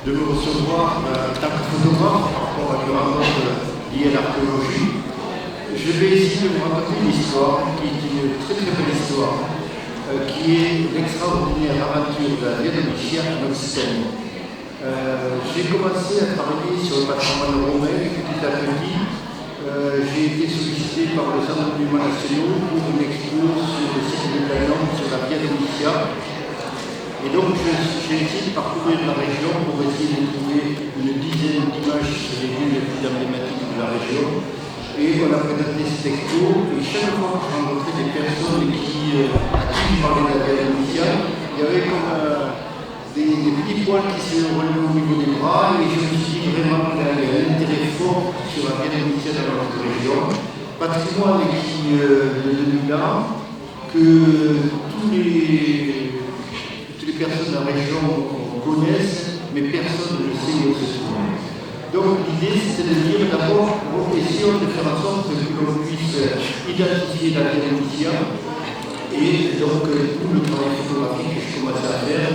de me recevoir en tant que photographe par rapport à une rencontre liée à l'archéologie. Je vais essayer de vous raconter une histoire qui est une très très belle histoire, qui est l'extraordinaire aventure de la Via Domitia en Occitanie. J'ai commencé à travailler sur le patrimoine romain petit à petit. J'ai été sollicité par le Centre des monuments nationaux pour une expo sur le site de Planon, sur la Via Domitia. Et donc j'ai essayé de parcourir la région pour essayer de trouver une dizaine d'images sur les lieux les plus emblématiques de la région. Et on a présenté cette expo, et chaque fois que je rencontrais des personnes à qui je parlais de la Via Domitia, il y avait comme des petits poils qui se relevaient au niveau des bras, et je me suis dit vraiment qu'il y a un intérêt fort sur la Via Domitia dans notre région. Patrimoine qui de 2000 ans, que toutes les personnes de la région connaissent, mais personne ne le sait où se trouve. Donc l'idée c'était de dire d'abord, essayons de faire en sorte que l'on puisse identifier la Via Domitia, et donc tout le travail photographique que je commençais à faire.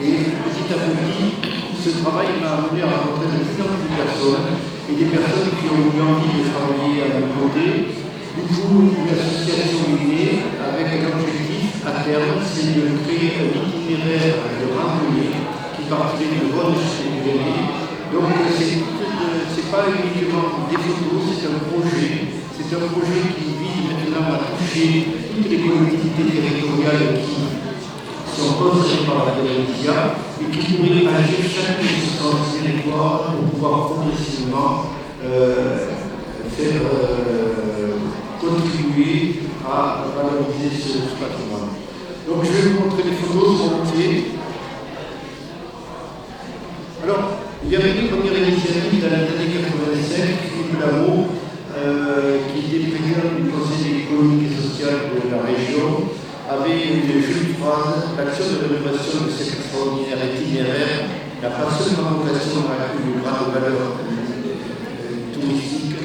Et petit à petit, ce travail m'a amené à rencontrer de plus en plus de personnes, et des personnes qui ont eu envie de travailler à mes côtés. Du coup, une association est née avec un objectif à terme, c'est de créer un itinéraire de randonnée qui partirait de Rhodes jusqu'au Pyrénées. Donc, c'est pas uniquement des photos, c'est un projet. C'est un projet qui vise maintenant à toucher toutes les collectivités territoriales qui sont concernées par la Via Domitia et qui pourraient agir chacun sur son territoire pour pouvoir progressivement faire contribuer à valoriser ce patrimoine. Donc je vais vous montrer des photos volontiers. Alors, il y avait une première initiative dans les années 85, Philippe Lameau, qui était président du Conseil économique et social de la région, avait une jolie phrase: l'action de rénovation de cet extraordinaire itinéraire n'a pas seulement vocation à une grande valeur touristique,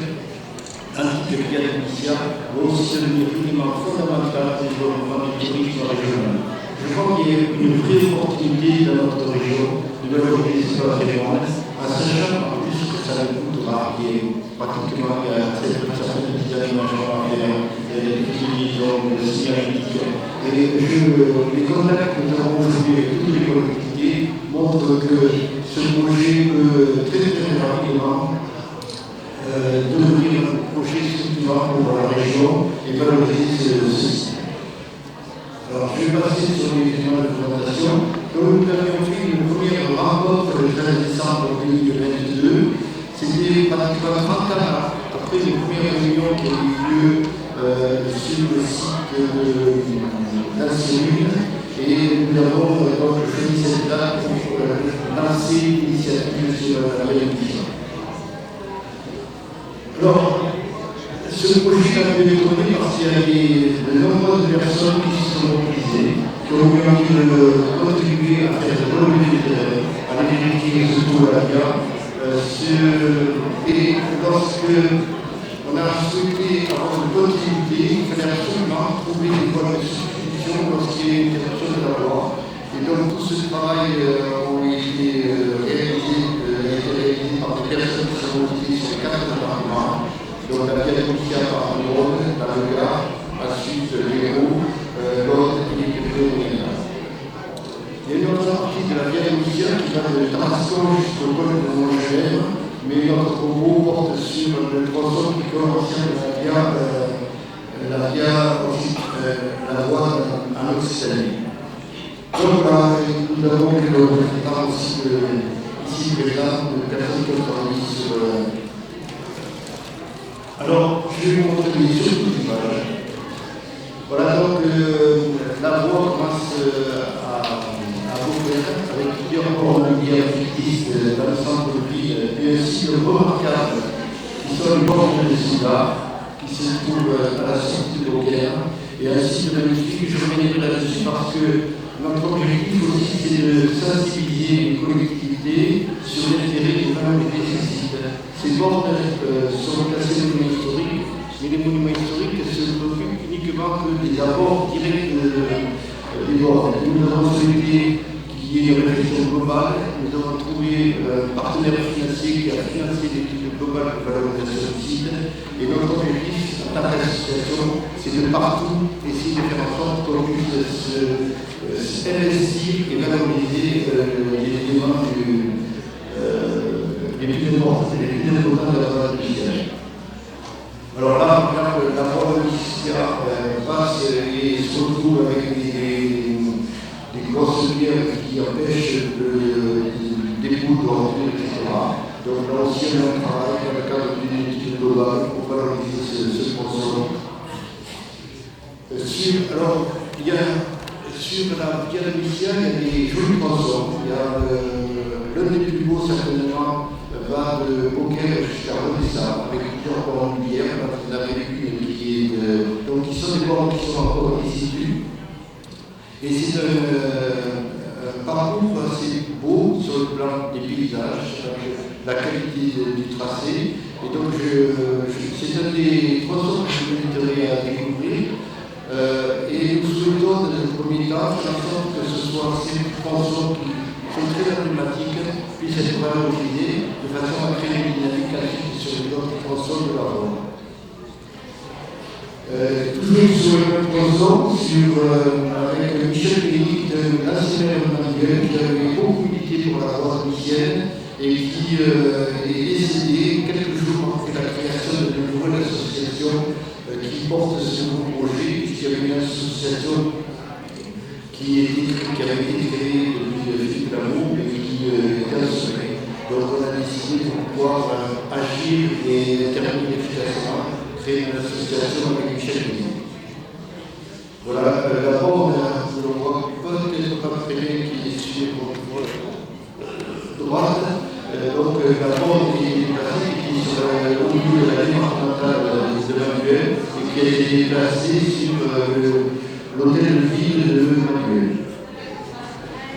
l'antique Via Domitia va aussi devenir un élément fondamental pour le développement du tourisme régional. Je crois qu'il y a une vraie opportunité dans notre région de valoriser ce patrimoine, en sachant en plus que ça ne coûtera rien. Pratiquement, il y a très peu de petits aménagements à faire, il y a des petites liaisons, des signalétiques. Et les contacts que nous avons aujourd'hui avec toutes les collectivités montrent que ce projet peut très très rapidement devenir un projet structurant pour la région et valoriser ce site. Alors je vais passer sur les éléments de présentation. Donc nous avions fait une première rencontre le 13 décembre 2022. C'était pratiquement 30 ans après une première réunion qui a eu lieu sur le site d'Anselune. Et nous avons donc choisi cette date pour lancer l'initiative sur la Via Domitia. Alors, ce projet a été détourné parce qu'il y a de nombreuses personnes qui se sont mobilisées, qui ont eu envie de contribuer à faire relever le terrain, à vérifier surtout à la Via. Et lorsque on a souhaité avoir une continuité, il fallait absolument trouver des voies de substitution lorsqu'il y a une interruption de la loi. Et donc tout ce travail a été réalisé par des personnes qui sont motivées sur les 4 départements. Donc la Via Domitia par le Rhône, la Lega, ensuite l'Hérault, l'Aude et les Pyrénées. Il y a une autre partie de la Via Domitia qui va de Tarascon jusqu'au col de Montgenèvre, mais notre propos porte sur le tronçon qui commence la voie en Occitanie. Donc là, nous avons le représentant aussi ici présent de personnes qui ont travaillé sur. Alors, je vais vous montrer surtout l'image. Voilà, donc la voie commence à Beauvais avec plusieurs bords lumière fictifs dans le centre de ville, et ainsi de remarquables qui sont les bords de Sida, qui se trouvent à la sortie de Beaucaire, et ainsi de magnifiques. Je reviendrai là-dessus parce que notre objectif aussi c'est de sensibiliser les collectivités sur l'intérêt de valoriser ces sites. Ces bords sont classés monuments historiques, mais les monuments historiques se préoccupent uniquement que des abords directs des bords. Nous avons souhaité qu'il y qu'il y ait une réflexion globale. Nous avons trouvé un partenaire financier qui a financé l'étude globale de valorisation du site. Et notre objectif, en tant qu'association, c'est de partout essayer de faire en sorte qu'on puisse investir et valoriser les éléments les plus importants de la valeur du village. Alors là, la parole passe et se retrouve avec des grosses pierres qui empêchent le dépôt d'ordures, etc. Donc là aussi, on a un travail dans le cadre d'une étude globale pour valoriser ce tronçon. Alors, il y a sur la pierre initiale, il y a des jolis tronçons. Il y a l'un des plus beaux, certainement, va de Beaucaire jusqu'à Redessa, avec plusieurs bords de lumière. Vous avez une qui est donc qui sont des bords qui sont encore ici. Et c'est un parcours assez beau sur le plan des paysages, la qualité du tracé. Et donc c'est un des tronçons que je vous inviterai à découvrir. Et nous souhaitons, dans un premier temps, faire en sorte que ce soit ces tronçons qui sont très emblématiques puissent être valorisés de façon à créer une dynamique sur les autres tronçons de la Rhône. Toujours sur le même tronçon, avec Michel Péry de l'ancien maire de Manuel, qui avait beaucoup milité pour la Rhône lycéenne et qui est décédé quelques jours après la création de nouvelle association qui porte ce nouveau projet, puisqu'il y avait une association qui avait été créée depuis Philippe Lamour et qui était en sommeil. Donc on a décidé de pouvoir agir et terminer efficacement, créer une association avec Michel Péry. Voilà, d'abord, on voit peut-être pas très bien qui est sur droite. Donc d'abord, qui est placé, qui est sur au niveau de la départementale de Manuel et qui a été placé sur l'hôtel de ville de Manuel.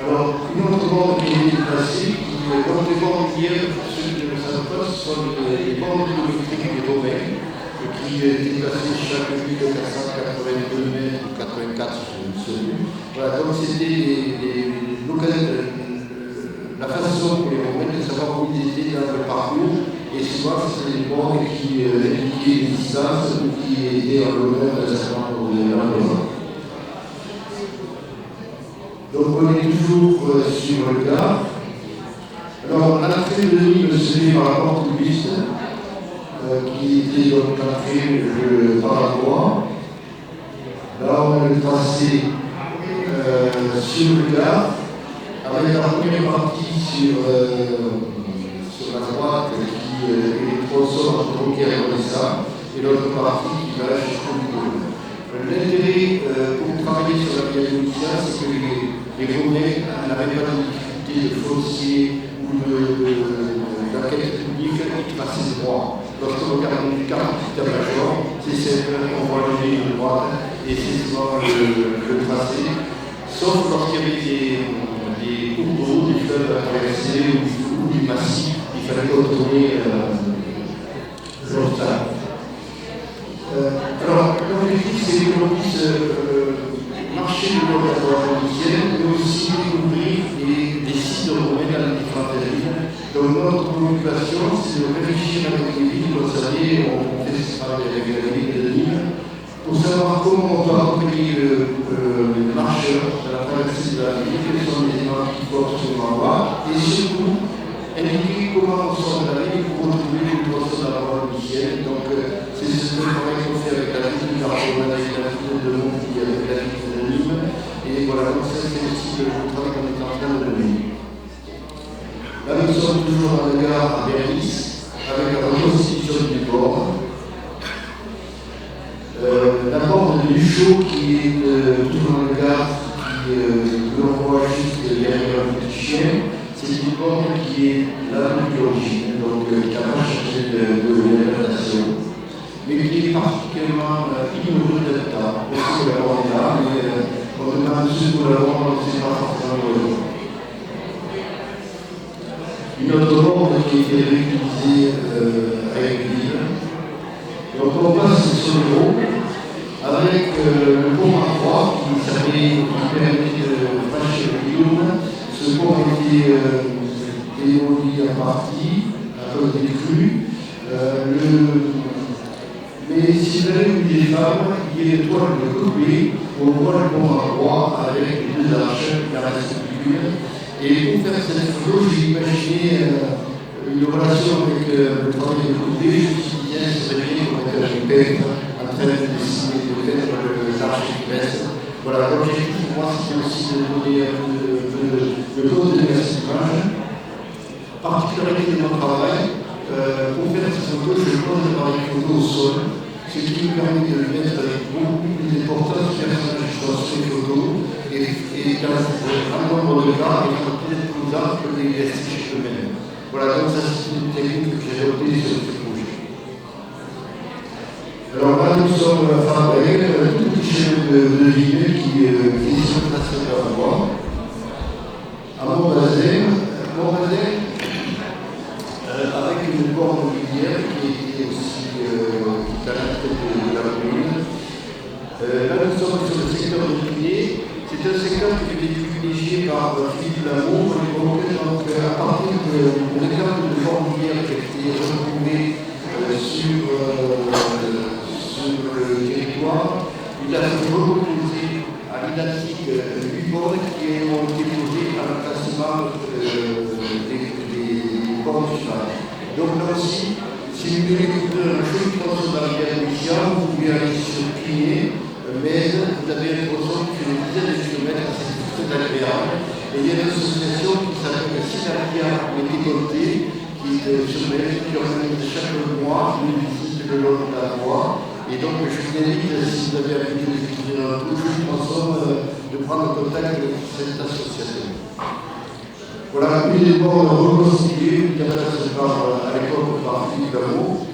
Alors, une autre borne qui a été placée, comme les bornes hier, pour ceux qui ne le savent pas, ce sont les bornes kilométriques des Romains, qui étaient placées chaque 1482 mètres ou 84, je ne sais plus. Voilà, donc c'était la façon pour les Romains de savoir où ils étaient dans le parcours, et souvent c'était des bornes qui indiquaient les distances ou qui étaient en l'honneur de la certain de Donc on est toujours sur le cas. Alors l'entrée de Nîmes se fait par la porte ouest, qui était donc l'entrée par la droite. Là on a le tracé sur le gare, avec la première partie sur la droite qui est les tronçons entre Beaucaire et Redessa, et l'autre partie qui va jusqu'au milieu. L'intérêt pour travailler sur la via Golycia, c'est que les Romains n'avaient pas de difficulté de foncier ou d'enquête publique, ils traçaient droit. Lorsqu'on regarde une carte d'état-major, c'est simple, on voit le ligne droite et c'est souvent le tracé. Sauf lorsqu'il y avait des cours d'eau, des fleuves à traverser ou du massif, il fallait contourner l'obstacle. Alors, l'objectif, c'est que l'on puisse marcher le long de la voie romaine, mais aussi découvrir des sites romains dans les différentes villes. Donc, notre préoccupation, c'est de réfléchir avec les villes. Vous savez, on fait ce travail avec la ville de Nîmes, pour savoir comment on peut accompagner le marcheur à la traversée de la ville, quels sont les éléments qu'il faut absolument voir, et surtout, indiquer comment on sort de la ville pour retrouver les tronçons de la voie lycéenne. Donc, c'est ce travail qu'on fait avec la ville de Narbonne, avec la ville de Montpellier, avec la ville de Nîmes. Et voilà, donc ça c'est aussi le travail qu'on est en train de mener. Là, nous sommes toujours dans le gare à Berlis, avec la reconstitution du port. La porte de Luchot, qui est toujours dans le gare, que l'on voit juste derrière le petit chien, c'est une porte qui est là depuis l'origine, donc qui a pas changé de nation, mais qui est particulièrement ignorée de l'État. Parce que la porte est là, mais on demande juste pour la porte, on ne sait pas forcément. Une autre porte qui a été réutilisée avec l'île. Donc on passe sur le haut, avec le pont à croix qui permet de franchir le Guillaume. Ce été démoli en partie, à cause des crues. Mais si vous avez vu des femmes, il y a des toiles de côté, on voit le pont à droite avec les deux arches, la sépulture. Et pour faire cette photo, j'ai imaginé une relation avec le travail de côté. Je me suis dit, tiens, ce serait bien pour être un peintre en train de dessiner, de faire l'arche qui reste. Voilà, l'objectif pour moi, c'était aussi de donner un peu de contenu à cette image. Particularité de mon travail, pour faire cette photo, je pose l'appareil photo au sol, ce qui me permet de mettre avec beaucoup plus d'importance du personnage dans ces photos et dans un nombre de cas, il faut peut-être plus tard que les vestiges eux-mêmes. Voilà, donc ça c'est une technique que j'ai adoptée sur ce projet. Alors là, nous sommes à Fabrègue, un tout petit chemin de ville qui est sur la place de la voie, à Montbazin, avec une borne mobilière qui était aussi qui est à la tête de la commune. Là, nous sommes sur le secteur de Pigné. C'est un secteur qui a été privilégié par Philippe Lamour. Donc, à partir d'un exemple de borne mobilière qui a été retrouvé sur le territoire, il a été recomposé à l'identique 8 bornes qui ont été posées à l'emplacement des bornes suivantes. Donc là aussi, si vous voulez découvrir un joli tronçon dans la guerre Mission, vous pouvez aller sur Pigné, mais vous avez un tronçon qui fait des dizaines de kilomètres, c'est très agréable. Et il y a une association qui s'appelle Synaria Métécolté, qui surveille, qui organise chaque mois une visite le long de la voie. Et donc je vous invite, si vous avez envie de découvrir un tout joli tronçon, de prendre contact avec cette association. Voilà, une des bornes reconstituées, qui a passé à l'époque par Philippe Lamour.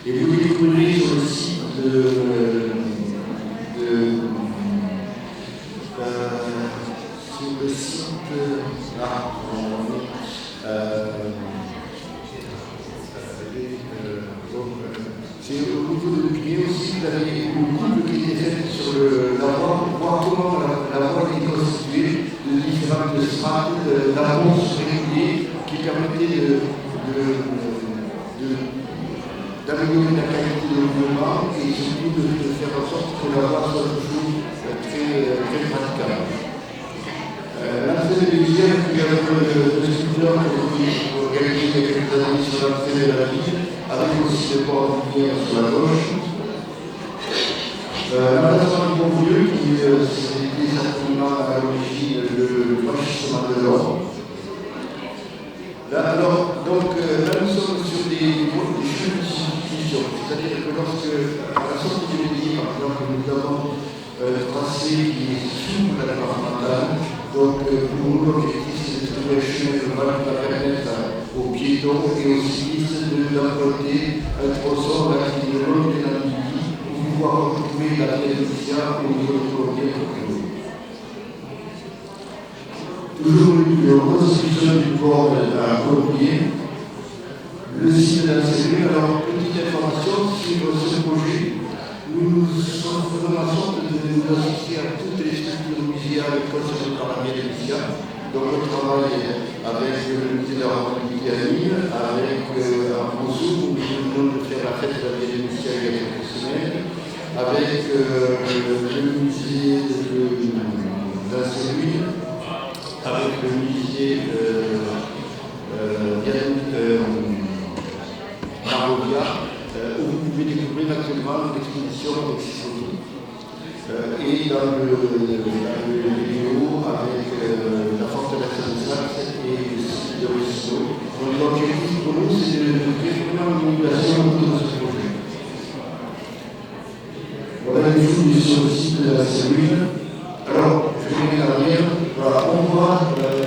Et vous découvrirez sur le site c'est au niveau de Pigné aussi, vous avez une coupe qui était faite sur la voie pour voir comment la voie était constituée de différentes strates d'annonces réguliers qui permettaient d'améliorer la qualité de mouvement et surtout de faire en sorte que la voie soit toujours très praticable. L'entrée de l'hiver, il y a le sculpteur qui a réalisé quelques années sur l'entrée de la ville, avec aussi des portes lumière sur la gauche. L'emplacement du Bon-Vieux, qui était certainement à l'origine le franchissement de l'or. Là, nous sommes sur des chemins de substitution, c'est-à-dire que lorsque, à la sortie de l'église, par exemple, nous avons tracé qui est sous la départementale, donc pour nous, l'objectif, c'est de trouver un chemin qui va permettre aux piétons et aux cyclistes d'emprunter un tronçon qui est le long de la Libye pour pouvoir retrouver la vieille Lucia au niveau de Colombie. Toujours une reconstitution du port à Colombier, le site de la cellule. Alors, petite information sur ce projet, nous faisons en sorte de nous associer à toutes les structures muséales concernées par la vieille Lucia. Donc, on travaille avec le musée de la République à Nîmes, avec un Montsou, où nous venons de faire la fête de la vieille Lucia il y a quelques semaines, avec le musée d'Ancelui, avec le musée Marovia, où vous pouvez découvrir actuellement l'exposition Excisonie. Et dans le vidéo avec la forteresse de Saxe et le site de Ruisseau. Donc l'objectif pour nous, c'est de créer vraiment une innovation autour de ce projet. Voilà les fouilles sur le site de la cellule. Alors, je vais en arrière. Voilà, on voit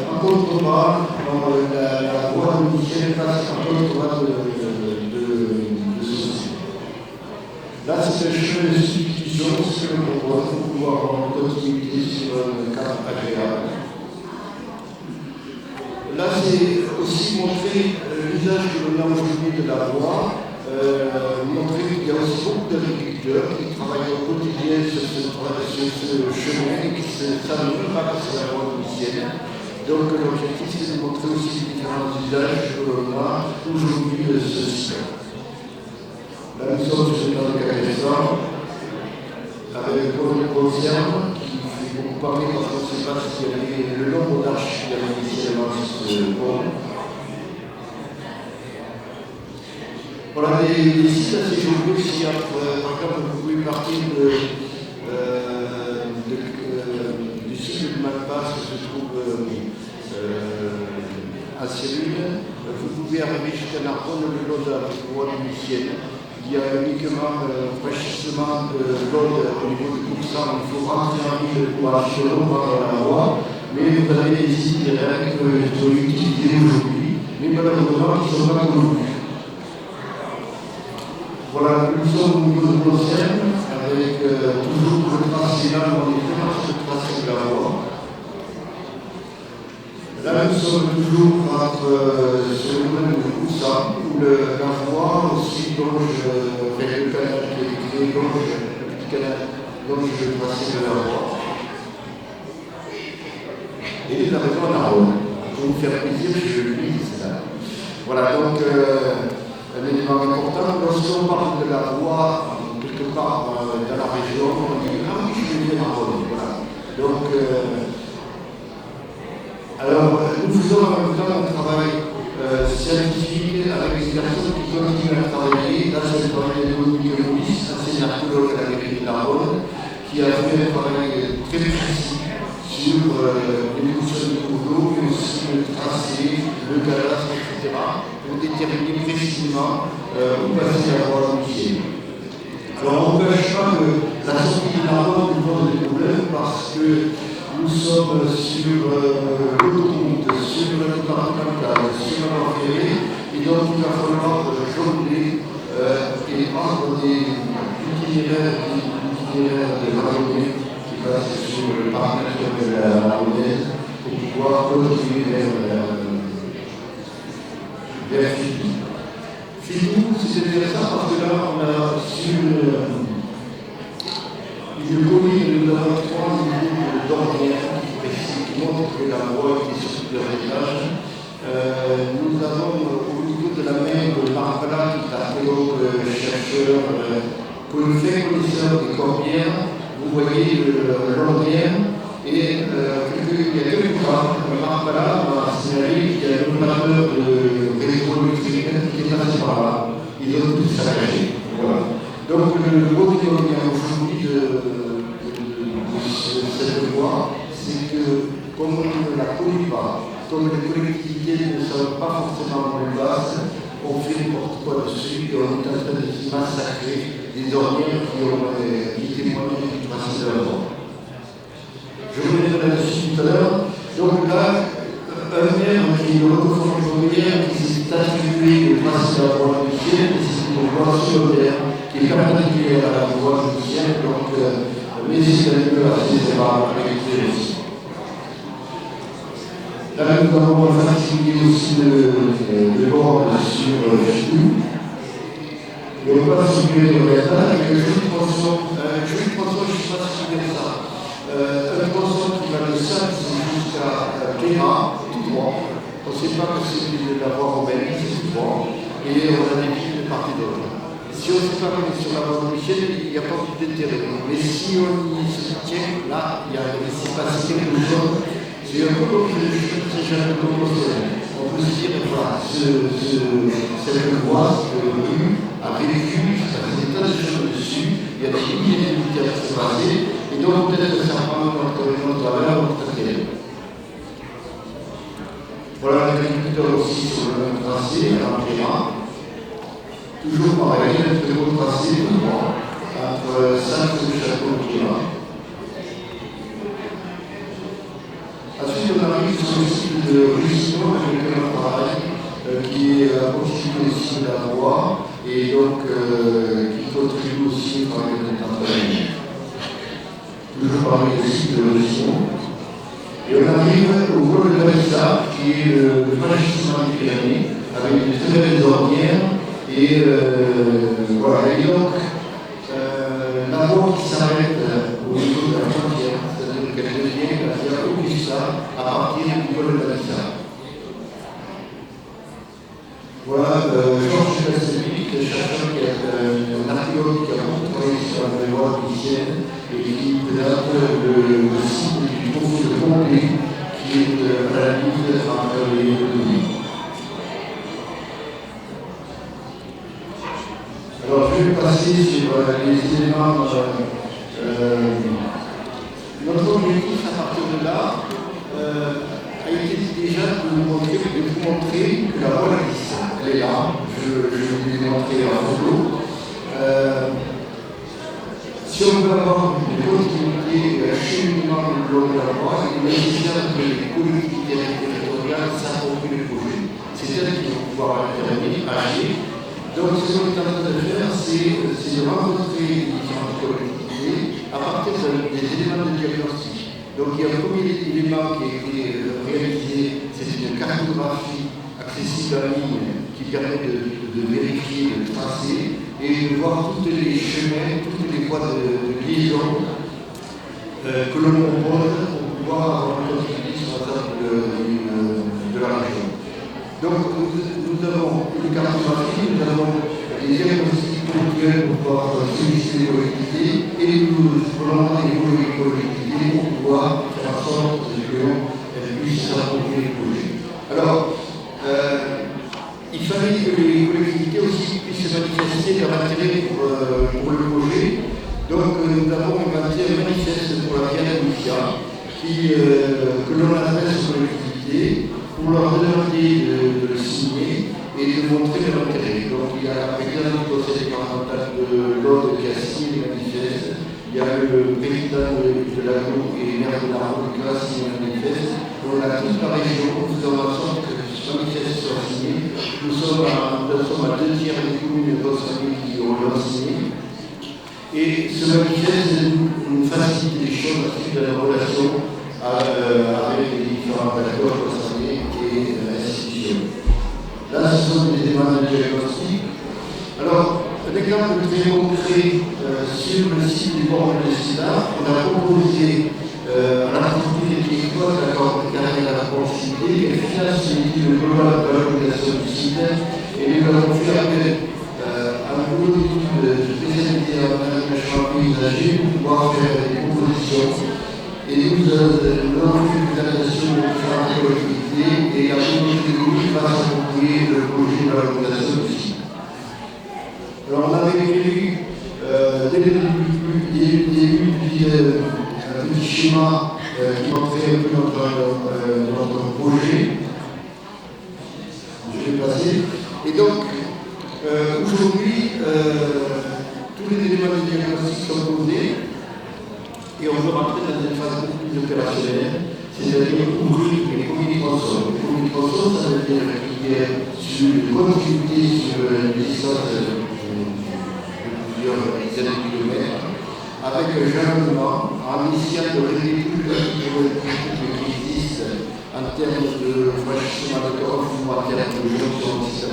en contrebas la voie de Michel passe en contrebas de ceci. Là, c'est un chemin de substitution, c'est ce que l'on propose pour pouvoir avoir une continuité sur un cadre agréable. Là, c'est aussi montrer l'usage que l'on a aujourd'hui de la voie, montrer qu'il y a aussi beaucoup d'agriculteurs qui travaillent au quotidien sur ce chemin et qui ne savent même pas que c'est la voie initiale. Donc l'objectif c'est de montrer aussi les différents usages que l'on a aujourd'hui de ce système. Là nous sommes sur une organisation avec le premier concerne qui fait beaucoup parler parce qu'on ne sait pas s'il y avait le nombre d'arches qu'il y avait initialement sur ce pont. Voilà des sites assez géographiques. Par exemple, vous pouvez partir du site de Malpas qui se trouve à Cellule. Vous pouvez arriver jusqu'à Narbonne le long de la voie lunicienne. Il y a uniquement fraîchissement de l'eau au niveau du Coursant. Il faut rentrer en ville pour acheter l'eau par la voie. Mais vous avez des sites directs qui sont utilisés aujourd'hui, mais malheureusement qui ne sont pas connus. Voilà, nous sommes au niveau de Brocène, avec toujours le tracé là, on est vraiment sur le tracé de la voie. Là, nous sommes toujours sur le domaine de Coursant, où la voie aussi longe avec le canal qui est créé, longe le petit canal, longe le tracé de la voie. Et la raison en Arône. Pour vous faire plaisir, je le lis, c'est là. Voilà, donc. Un élément important, lorsqu'on parle de la voie quelque part dans la région, on dit ah oui, je vais bien en Rhône. Voilà. Donc, alors, nous faisons en même temps un travail scientifique avec des personnes qui continuent à travailler. Là, c'est le travail de Dominique Louis, ancien archéologue à la mairie de la Rhône, qui a fait un travail très précis sur l'évolution du cours d'eau, mais aussi le tracé, le cadastre, etc., pour déterminer précisément où passer la voie lunicienne. Alors, on ne cache pas que la sortie de la Rhône nous pose des problèmes parce que nous sommes sur l'autoroute, sur le départemental, sur la voie ferrée, et donc il va falloir jongler et prendre des itinéraires de randonnée qui passent sur le parc naturel de la Rhonaise pour pouvoir continuer vers Fitou. Fitou, c'est intéressant parce que là, on a sur une colline, nous avons 3 niveaux d'ornières qui montrent que la voie est sur plusieurs étages. Nous avons au niveau de la mer de Marpala, qui est archéologue, chercheur, connaisseur des corbières. Vous voyez l'ornière. Et il y a quelques temps, Marpala m'a signalé qu'il y a un opérateur de réseau électrique qui est passé par là. Ils ont tous saccagé. Voilà. Donc le mot qui revient aujourd'hui de cette voie, c'est que comme on ne la connaît pas, comme les collectivités ne savent pas forcément où elles passent, on fait n'importe quoi dessus et on est en train de massacrer des ornières qui témoignent du tracé de la voie. Je reviendrai là-dessus tout à l'heure. Donc là, un maire qui est le recours immobilier qui s'est attribué le tracé de la voie lunicienne, c'est une voie secondaire qui est perpendiculaire à la voie lunicienne, donc mais c'est un peu assez séparable avec les aussi. Là, nous avons fatigué aussi le bord sur Fitou. Et on va situer le reste avec une jolie tronçon. Je ne sais pas si vous voulez ça. Un tronçon qui va de Sainte jusqu'à Clément, tout droit. On ne sait pas que c'est de la voie romaine, c'est tout droit. Et on a des villes de part et d'autre. Si on ne sait pas qu'on est sur la voie lunicienne, il n'y a pas beaucoup d'intérêt. Mais si on y se tient, là, il s'est passé quelque chose. C'est un peu comme le Saint-Jean de Compostelle. On peut se dire, voilà, cette voie, cette rue, a vécu, ça fait des tas de choses dessus, il y a des milliers de militaires qui sont passés, et donc peut-être que ça prend notre valeur, notre intérêt. Voilà l'agriculteur aussi sur le même tracé, à l'Empire. Toujours pareil, un très beau tracé de droit, entre Sainte et le château de Clément. Ensuite, on arrive sur le site de Rusino, avec un travail qui est à proximité aussi de la voie et donc qui contribue aussi au travail de l'entraînement. Toujours parler du site de Rusino. Et on arrive au col de la Vista, qui est le franchissement du Pyrénées, avec de très belles ornières. Et voilà, et donc la voie qui s'arrête au niveau de la frontière, c'est-à-dire qu'elle devient la via Augusta à partir du col de la passer sur les éléments. Notre objectif à partir de là a été déjà de vous montrer que la voie existe. Elle est là, je vous l'ai montré en photo. Si on veut avoir une continuité et un cheminement le long de la voie, il est nécessaire que les collectivités territoriales s'approprient le projet. C'est elles qui vont pouvoir intervenir, agir. Donc ce qu'on est en train de faire, c'est de rencontrer les différentes collectivités à partir des éléments de diagnostic. Donc il y a un premier élément qui a été réalisé, c'est une cartographie accessible en ligne qui permet de vérifier, de tracer et de voir tous les chemins, toutes les voies de liaison que l'on propose pour pouvoir avoir un continuité sur l'ensemble de la région. Donc nous avons une cartographie, nous avons des diagnostics ponctuels pour pouvoir solliciter les collectivités et nous prenons les collectivités pour pouvoir faire en sorte qu'elles puissent s'approprier le projet. Alors, il fallait que les collectivités aussi puissent manifester leur intérêt pour le projet. Donc nous avons inventé un manifeste pour la Via Mafia que l'on adresse aux collectivités pour leur demander de le signer et de montrer leur intérêt. Donc il y a la présidente du conseil départemental de l'Aude qui a signé le manifeste, il y a le président de la Gaulle et le maire de la Gaulle qui a signé le manifeste. On a toute la région, nous avons en sorte que ce manifeste soit signé. Nous sommes à 2 tiers des communes concernées qui ont signé. Et ce manifeste nous facilite les choses ensuite de la relation avec les différents acteurs concernés et institutions. Là, ce sont des éléments de diagnostic. Alors, un exemple très concret sur le site du port de Sida, on a proposé à l'entreprise qui exploite l'accord de carrière à la proximité, elle finance l'étude globale de l'organisation du site et nous avons fait appel à un boulot d'études spécialisé en aménagement paysager pour pouvoir faire des propositions. Et nous avons fait une présentation de différentes collectivités et la communauté de communes va s'approprier le projet de l'organisation du site. Alors on avait prévu dès le début un petit schéma qui montrait un peu notre projet. Je vais passer. Et donc, aujourd'hui, tous les éléments de diagnostic sont posés et on veut rentrer dans une phase beaucoup plus opérationnelle, c'est-à-dire ouvrir les premiers tronçons. Les premiers tronçons, ça veut dire qu'il y a une continuité sur une distance de plusieurs dizaines de kilomètres, avec un jalonnement, en essayant de régler toutes les problématiques qui existent en termes de franchissement de conflit, en termes de jonction, etc.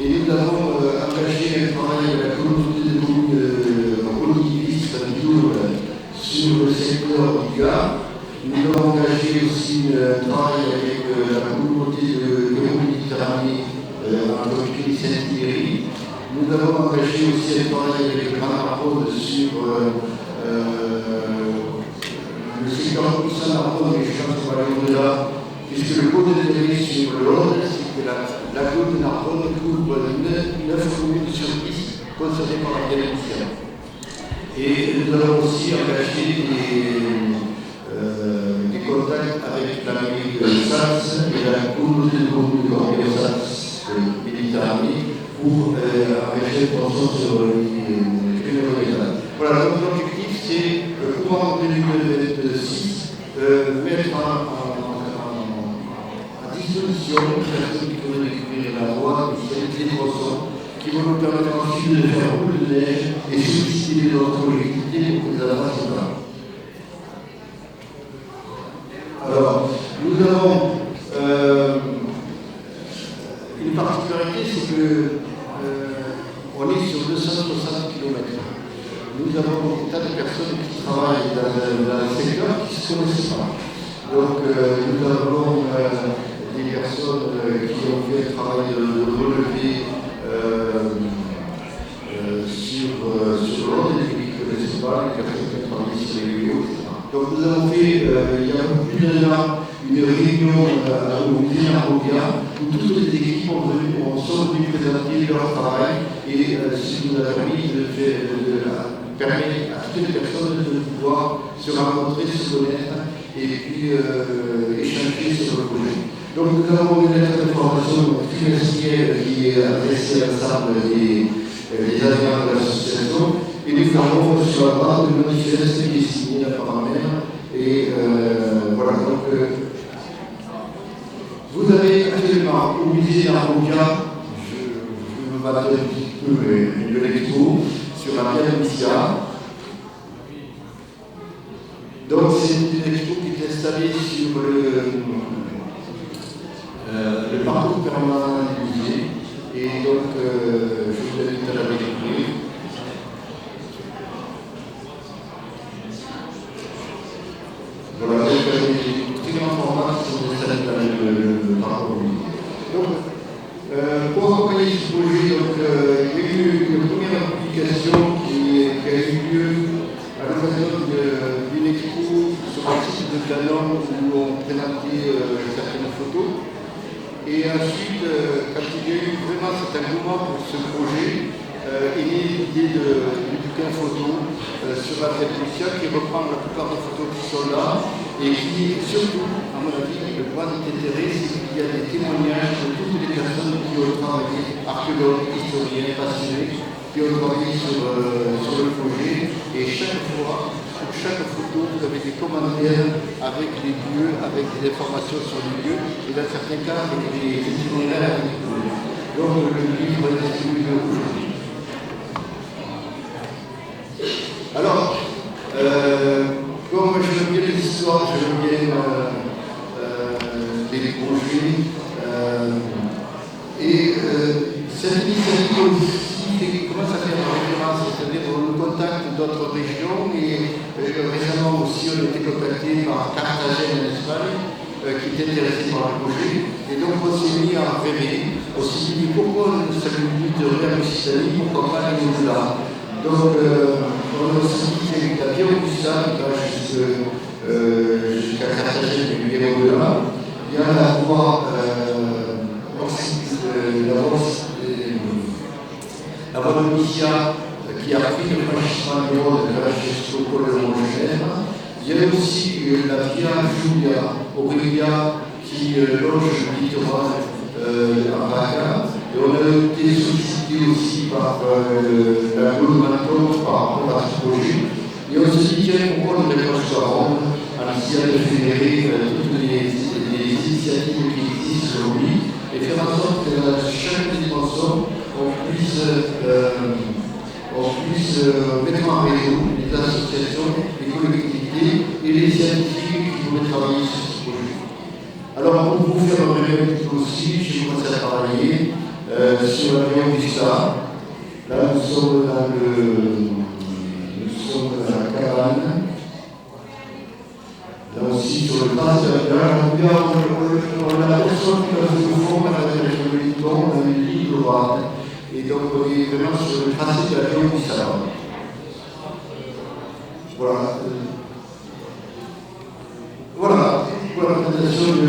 Et nous avons engagé un travail avec la communauté de communes Oniviste du Doubs sur le secteur du Gard. Nous avons engagé aussi un travail avec la communauté de Méditerranée entre Cris et Saint-Thierry. Nous avons engagé aussi un travail avec le Grand Arpode sur le secteur Poussin Arpode et je pense qu'on va aller au-delà, puisque le code d'intérêt sur le Aude, c'est que la côte de Narbonne couvre 9 communes sur 10 concernées par la Galicia. Et nous avons aussi engagé des contacts avec la mairie de Sals et la communauté de communes de Sals Méditerranée pour engager le tronçon sur les créneaux régionales. Voilà, donc l'objectif c'est pouvoir en 2026 mettre à disposition les personnes qui pourraient découvrir la voie, des tronçons qui vont nous permettre ensuite de faire boule de neige et solliciter notre collectivité pour que nous avancions là. Alors, nous avons une particularité, c'est que on est sur 260 km. Nous avons des tas de personnes qui travaillent dans un secteur qui ne se connaissent pas. Donc, nous avons des personnes qui ont fait un travail de relevé sur l'ordre et qui ne connaissent pas, les personnes qui ont travaillé sur les vidéos, etc. Donc, nous avons fait, il y a un peu plus d'un an, une réunion au musée d'Arbogia où toutes les équipes sont venues présenter leur travail et ce qui nous a permis de permettre à toutes les personnes de pouvoir se rencontrer, se connaître et puis échanger sur le projet. Donc nous avons une lettre d'information trimestrielle qui est adressée à l'ensemble des adhérents de l'association et nous avons sur la base de manifeste qui est signé par la mère. Et voilà, donc vous avez actuellement au musée d'Arbogia, je me battais un petit peu de l'expo sur la Via Domitia. Donc c'est une expo qui est installée sur le parcours permanent du musée. Et donc je vous invite à la découvrir. Voilà, donc des très grands formats qui sont installés dans le parcours du musée. Donc, pour accompagner ce projet, donc, il y a eu une première publication qui a eu lieu à l'occasion d'une expo sur le site de Canon où on présentait certaines photos. Et ensuite, quand il y a eu vraiment cet engouement pour ce projet, est née l'idée du bouquin photo sur la Via Domitia qui reprend la plupart des photos qui sont là et qui, surtout, à mon avis, le point d'intérêt, c'est qu'il y a des témoignages de toutes les personnes qui ont travaillé, archéologues, historiens, passionnés, qui ont travaillé sur le projet. Et chaque fois, sur chaque photo, vous avez des commentaires avec les lieux, avec des informations sur les lieux, et dans certains cas, avec des itinéraires à découvrir. Donc, le livre est distribué aujourd'hui. Alors, comme je veux bien les histoires, je veux bien les projets, et cette initiative aussi commence à faire référence, c'est-à-dire le contact d'autres régions, et récemment aussi on a été contacté par Carthagène en Espagne, qui est intéressé par le projet, et donc on s'est mis à rêver, on s'est dit pourquoi on ne s'habituerait à Lusitanie, pourquoi pas aller au-delà. Donc, on a aussi dit que la Via Augusta, qui va jusqu'à Carthagène et au-delà, il y a la voie Domitia qui a pris le franchissement des routes jusqu'au col de Genève. Il y a aussi la Via Giulia Aurelia qui longe le littoral à Braga. Et on a été sollicité aussi par la Gouvernement par rapport à ce projet. Et on se dit, tiens, pourquoi on ne décroche pas Rome en essayant de fédérer toutes les initiatives qui existent aujourd'hui et faire en sorte que dans chaque dimension, on puisse mettre en réseau les associations, les collectivités et les scientifiques qui pourraient travailler sur ce projet. Alors, pour vous faire un rêve aussi, j'ai commencé à travailler sur la Via Augusta. Là, nous sommes dans la cabane. Là aussi, sur le passe de la cabane, on a la personne qui va se fond avec le liton, on a une ligne droite. Et donc, on est vraiment sur le tracé de la Via Augusta. Voilà. Voilà pour la présentation de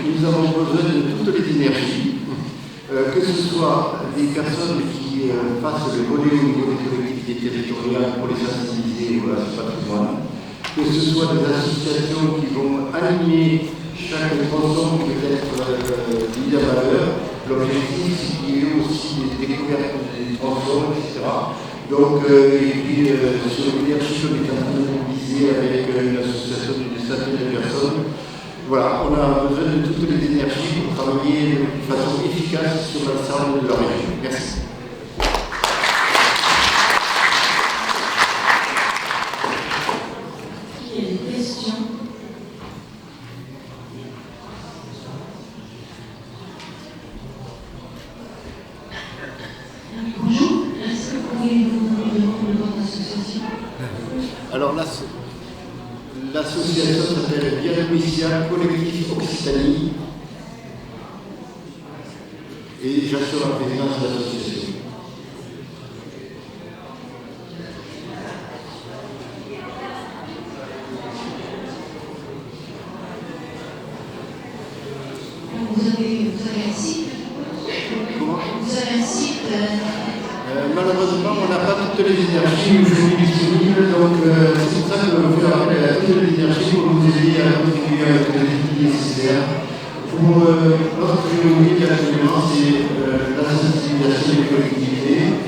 nous avons besoin de toutes les énergies, que ce soit des personnes qui fassent le volet au niveau des collectivités territoriales pour les sensibiliser à ce patrimoine, que ce soit des associations qui vont animer chaque tronçon qui peut être mis à valeur. L'objectif, c'est qu'il y ait aussi des découvertes des tronçons, etc. Donc, et puis sur l'énergie qu'on est en train de mobiliser avec une association d'une centaine de personnes. Voilà, on a besoin de toutes les énergies pour travailler de façon efficace sur l'ensemble de la région. Merci. Il y a des questions. Bonjour, est-ce que vous pourriez nous donner le nom de votre association? Alors là, l'association s'appelle Via Domitia Collectif Occitanie et j'assure la présidence de l'association. Malheureusement, on n'a pas toutes les énergies aujourd'hui disponibles, donc c'est pour ça que vous faites appel à toutes les énergies pour nous aider à contribuer avec les outils nécessaires. Pour notre priorité actuellement, c'est la sensibilisation des collectivités.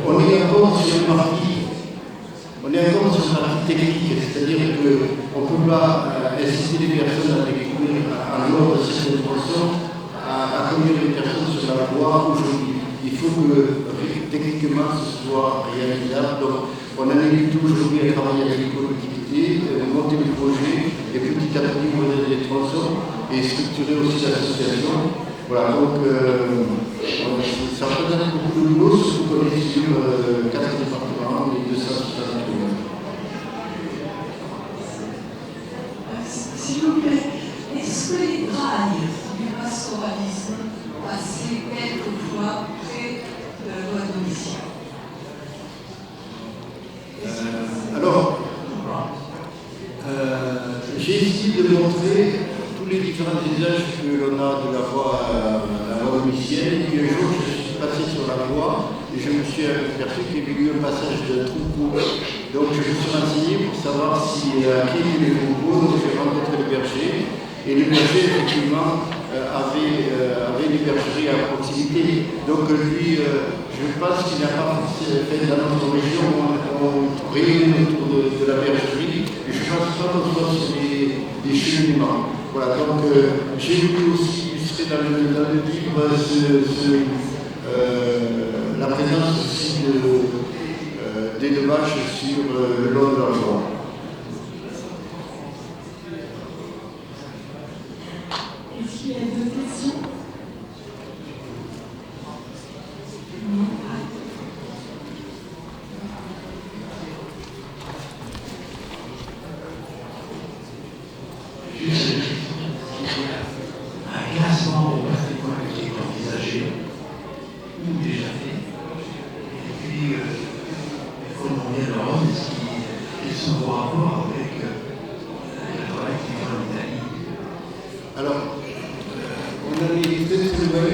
On est encore sur une partie technique, c'est-à-dire qu'on ne peut pas inciter les personnes à découvrir en dehors de certaines fonctions, à conduire les personnes sur la voie aujourd'hui. Il faut que techniquement ce soit réalisable. Donc, on a l'habitude aujourd'hui à travailler avec les collectivités, monter le projet et petit à petit modéliser les tronçons et structurer aussi l'association. Voilà, donc ça représente beaucoup de boulot, surtout qu'on est sur 4 départements et 260 km. S'il vous plaît, est-ce que les rails du pastoralisme passaient quelquefois près de votre domicile? Alors, j'ai essayé de montrer tous les différents usages que l'on a de la voie domicienne. Et puis un jour, je suis passé sur la voie et je me suis aperçu qu'il y avait eu un passage de troupeau. Donc, je me suis renseigné pour savoir qui étaient les troupeaux. Donc, j'ai rencontré le berger. Et le berger, effectivement, avait une bergerie à proximité. Donc, lui, je pense qu'il n'a pas fait dans notre région, on réunit autour de la bergerie. Et je pense pas qu'on soit sur des cheminements. Voilà, donc j'ai voulu aussi illustrer dans le livre la présence aussi d'élevage sur le long de la voie. Est-ce qu'il y a d'autres questions? Non. Juste un classement au patrimoine qui est envisagé ou déjà fait, et puis il faut demander à l'Europe quels sont vos rapports avec le travail qui est en Italie. Alors, on a les très loin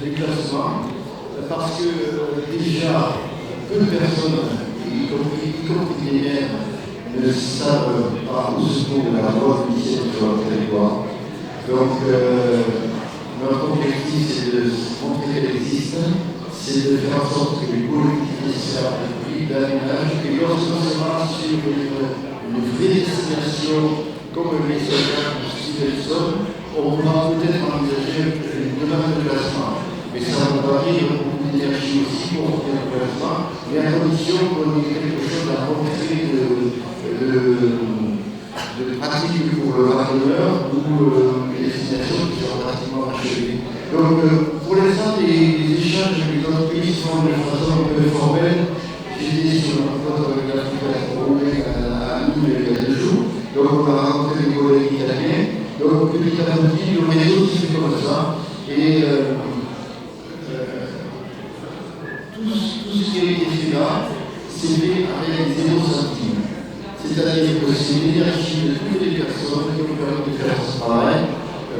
du classement parce que déjà peu de personnes, y compris les maires, ne savent pas où se trouve la voie officielle sur leur territoire. Donc, notre objectif, c'est de montrer qu'elle existe, c'est de faire en sorte que les collectivités servent de prix d'aménage et lorsqu'on sera sur une vraie destination comme les soldats ou Stevenson, on pourra peut-être envisager une demande de classement. Mais ça va varier beaucoup d'énergie aussi pour obtenir le classement, mais à condition qu'on ait quelque chose à montrer de pratique pour le randonneur ou les destinations qui sont pratiquement achevées. Donc, pour l'instant, les échanges avec les autres pays sont de façon un peu formelle. J'étais sur un rencontre avec l'Afrique à Nîmes il y a 2 jours. Donc, on a rencontré des collègues italiens. Donc, petit à petit, le réseau se fait comme ça. Et tout ce qui a été fait là, c'est fait avec 0 centimes. C'est-à-dire que c'est l'énergie de toutes les personnes qui ont permis de faire ce travail.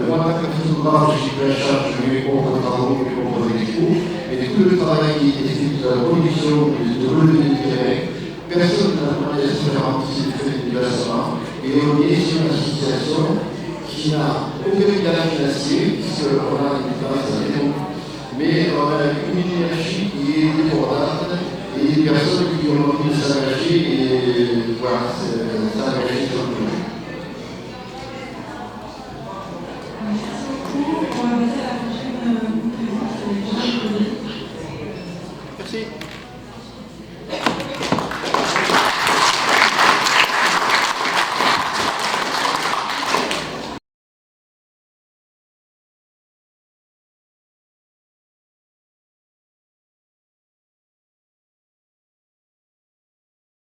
Moi, en tant que photographe, j'ai pris en charge mes propres travaux, mes propres expos, et tout le travail qui était fait dans la condition de relever le terrain, personne n'a demandé à se faire rembourser les frais de déplacement, et on est sur une association qui n'a aucun bilan financier, puisqu'on a des dépenses à zéro, mais on a une énergie qui est débordante, et des personnes qui ont envie de s'engager, et voilà, s'engager sur le